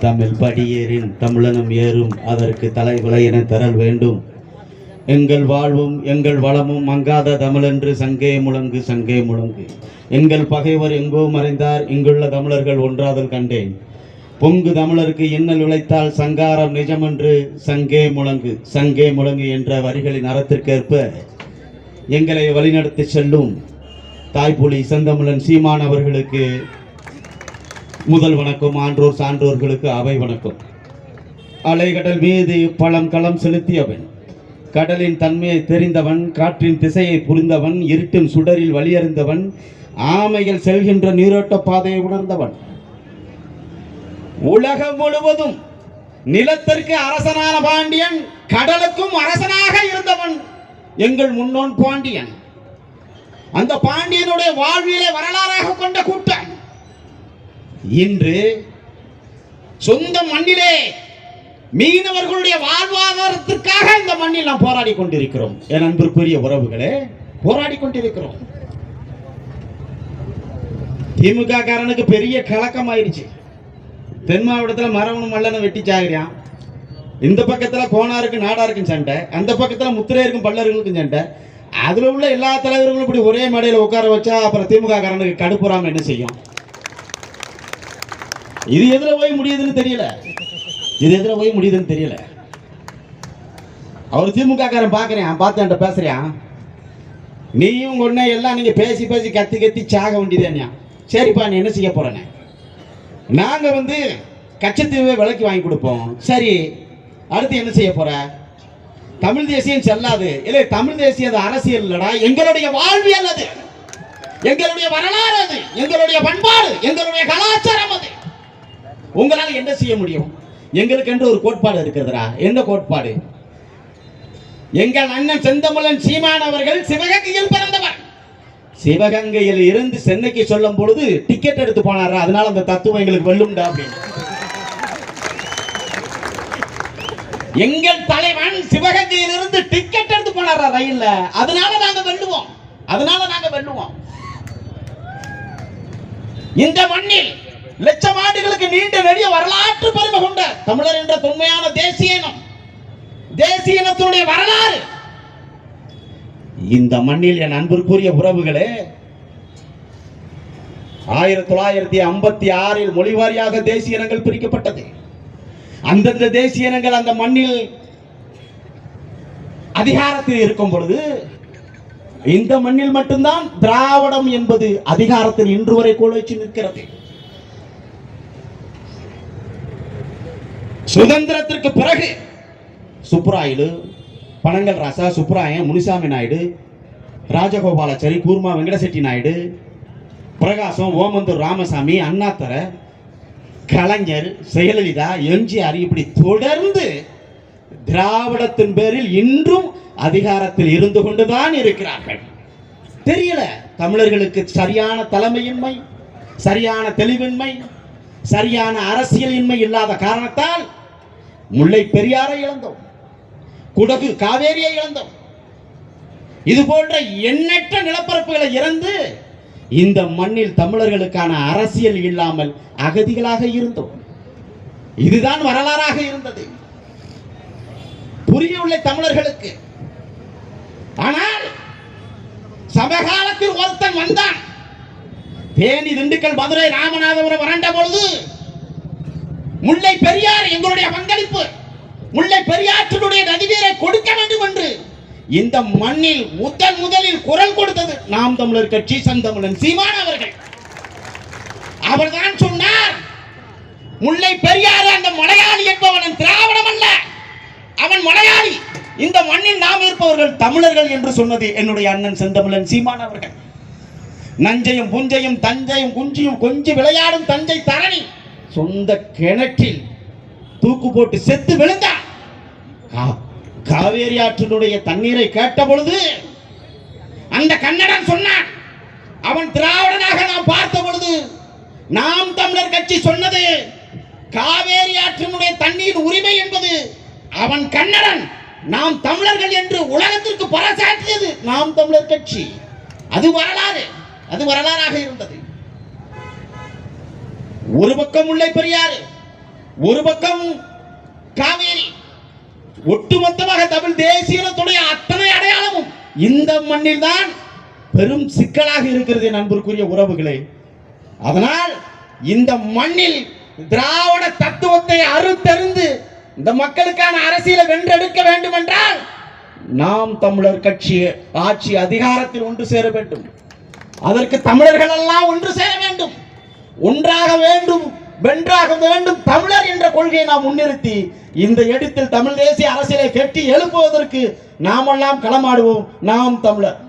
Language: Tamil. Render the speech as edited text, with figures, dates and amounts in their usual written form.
தமிழ் படியேறின் தமிழனும் ஏறும் அதற்கு தலைகுலை என தரல் வேண்டும். எங்கள் வாழ்வும் எங்கள் வளமும் மங்காத தமிழென்று சங்கே முழங்கு சங்கே முழங்கு. எங்கள் பகைவர் எங்கோ மறைந்தார் இங்குள்ள தமிழர்கள் ஒன்றாதல் கண்டேன். பொங்கு தமிழருக்கு இன்னல் உழைத்தால் சங்காரம் நிஜமென்று சங்கே முழங்கு சங்கே முழங்கு என்ற வரிகளின் அறத்திற்கேற்ப எங்களை வழிநடத்தி செல்லும் தாய்ப்புலி செந்தமிழன் சீமான் அவர்களுக்கு முதல் வணக்கம். ஆன்றோர் சான்றோர்களுக்கு அவை வணக்கம். அலைகடல் மீது பழம் களம் செலுத்தியவன், கடலின் தன்மையை தெரிந்தவன், காற்றின் திசையை புரிந்தவன், இருட்டின் சுடரில் வழியறிந்தவன், ஆமைகள் செல்கின்ற நீரோட்ட பாதையை உணர்ந்தவன், உலகம் முழுவதும் நிலத்திற்கு அரசனான பாண்டியன், கடலுக்கும் அரசனாக இருந்தவன் எங்கள் முன்னோன் பாண்டியன். அந்த பாண்டியனுடைய வாழ்வியலை வரலாறாக கொண்ட கூட்டம் இன்று சொந்த மண்ணிலே மீனவர்களுடைய வாழ்வாதாரத்திற்காக இந்த மண்ணில் நாம் போராடி கொண்டிருக்கிறோம். என் அன்பிற்குரிய உறவுகளே, போராடி கொண்டிருக்கிறோம். திமுக காரனுக்கு பெரிய கலக்கம் ஆயிடுச்சு. தென் மாவட்டத்தில் மரவனும் மல்லனை வெட்டி சாகுறான். இந்த பக்கத்தில் கோனாருக்கு நாடாருக்கும் சண்டை, அந்த பக்கத்தில் முத்திரையருக்கும் பல்லர்களுக்கும் சண்டை. அதுல உள்ள எல்லா தலைவர்களும் இப்படி ஒரே மேடையில் உட்கார வச்சா அப்புறம் திமுக காரனுக்கு கடுப்புறாம என்ன செய்யும்? இது எதுல போய் முடியுதுன்னு தெரியல. அவர் திமுக காரன் பாக்குறேன், பார்த்து பேசுறியான். நீயும் ஒன்னே எல்லாம் நீங்க பேசி பேசி கத்தி கத்தி சாக வேண்டியதே. சரிப்பா, நீ என்ன செய்ய போறேன்னு நாங்க கச்சத்தீவை விலைக்கு வாங்கி கொடுப்போம். சரி, அடுத்து என்ன செய்ய போற? தமிழ் தேசியம் செல்லாது. இல்லை, தமிழ் தேசியம் அது அரசியல் இல்லடா, எங்களுடைய வாழ்வியல் அது, எங்களுடைய வரலாறு அது, எங்களுடைய பண்பாடு, எங்களுடைய கலாச்சாரம் அது. உங்களால் என்ன செய்ய முடியும்? எங்களுக்கு என்று ஒரு கோட்பாடு இருக்கிறதுடா. என்ன கோட்பாடு? எங்கள் அண்ணன் செந்தமிழன் சீமான் அவர்கள் சிவகங்கையில் பிறந்தவர். சிவகங்கையில் இருந்து சென்னைக்கு சொல்லும் பொழுது டிக்கெட் எடுத்து போனாரா, அதனால அந்த தத்துவம் எங்களுக்கு வெல்லும்டா அப்படின்னு. எங்கள் தலைவன் சிவகங்கையில் இருந்து டிக்கெட் எடுத்து போனாரா ரயில்ல, அதனால நாங்க வெல்லுவோம். இந்த மண்ணில் லட்சம் ஆண்டுகளுக்கு நீண்ட நெடிய வரலாற்று பெருமை கொண்ட தமிழர் என்ற தொன்மையான தேசிய இனத்துடைய வரலாறு இந்த மண்ணில். என் அன்பிற்குரிய உறவுகளே, 1956 மொழிவாரியாக தேசிய இனங்கள் பிரிக்கப்பட்டது. அந்தந்த தேசிய இனங்கள் அந்த மண்ணில் அதிகாரத்தில் இருக்கும் பொழுது இந்த மண்ணில் மட்டும்தான் திராவிடம் என்பது அதிகாரத்தில் இன்று வரை கோலோச்சி நிற்கிறது. சுதந்திரத்திற்கு பிறகு சுப்புராயலு, பனங்கல் ராசா, சுப்புராயன், முனிசாமி நாயுடு, ராஜகோபாலாச்சாரி, கூர்மா வெங்கடசெட்டி நாயுடு, பிரகாசம், ஓமந்தூர் ராமசாமி, அண்ணாத்தர, கலைஞர், ஜெயலலிதா, எம்ஜிஆர் இப்படி தொடர்ந்து திராவிடத்தின் பேரில் இன்றும் அதிகாரத்தில் இருந்து கொண்டுதான் இருக்கிறார்கள். தெரியல, தமிழர்களுக்கு சரியான தலைமையின்மை, சரியான தெளிவின்மை, சரியான அரசியலின்மை இல்லாத காரணத்தால் முல்லை பெரியாரை இழந்தோம், குடகு காவேரியை இழந்தோம். இது போன்ற எண்ணற்ற நிலப்பரப்புகளை இழந்து இந்த மண்ணில் தமிழர்களுக்கான அரசியல் இல்லாமல் அகதிகளாக இருந்தோம். இதுதான் வரலாறாக இருந்தது, புரியவில்லை தமிழர்களுக்கு. ஆனால் சமகாலத்தில் ஒருத்தன் வந்தான். தேனி, திண்டுக்கல், மதுரை, ராமநாதபுரம் வறண்ட பொழுது முல்லை பெரியார் எங்களுடைய பங்களிப்பு, முல்லை பெரியாற்றினுடைய நதிநீரை கொடுக்க வேண்டும் என்று இந்த மண்ணில் முதலில் குரல் கொடுத்தது நாம் தமிழர் கட்சி, செந்தமிழன் சீமான் அவர்கள். அவர்தான் சொன்னார், முல்லை பெரியார் அந்த மலையாளி என்பவன் திராவிடம் அல்ல, அவன் மலையாளி, இந்த மண்ணில் நாம் இருப்பவர்கள் தமிழர்கள் என்று சொன்னது என்னுடைய அண்ணன் செந்தமிழன் சீமான் அவர்கள். நஞ்சையும் புஞ்சையும் தஞ்சையும் குஞ்சியும் கொஞ்சி விளையாடும் தஞ்சை தரணி சொந்த கிணற்றில் தூக்கு போட்டு செத்து விழுந்தான். காவேரி ஆற்றினுடைய தண்ணீரை கேட்ட பொழுது அந்த கன்னடன் சொன்னான், அவன் திராவிடனாக நாம் பார்த்த பொழுது நாம் தமிழர் கட்சி சொன்னது காவேரி ஆற்றினுடைய தண்ணீர் உரிமை என்பது அவன் கன்னடன், நாம் தமிழர்கள் என்று உலகத்திற்கு பறைசாற்றியது நாம் தமிழர் கட்சி. அது வரலாறாக இருந்தது. ஒரு பக்கம் முல்லை பெரியாறு, ஒரு பக்கம் காவேரி, ஒட்டுமொத்தமாக தமிழ் தேசியத்துடைய அத்தனை அடையாளமும் இந்த மண்ணில் தான் பெரும் சிக்கலாக இருக்கிறது நண்பருக்குரிய உறவுகளே. அதனால் இந்த மண்ணில் திராவிட தத்துவத்தை அறுத்தறிந்து இந்த மக்களுக்கான அரசியலை வென்றெடுக்க வேண்டும் என்றால் நாம் தமிழர் கட்சி ஆட்சி அதிகாரத்தில் ஒன்று சேர வேண்டும். அதற்கு தமிழர்கள் எல்லாம் ஒன்று சேர வேண்டும், ஒன்றாக வேண்டும், வென்றாக வேண்டும். தமிழர் என்ற கொள்கையை நாம் முன்னிறுத்தி இந்த இடத்தில் தமிழ் தேசிய அரசியலை கட்டி எழுப்புவதற்கு நாமெல்லாம் களமாடுவோம். நாம் தமிழர்.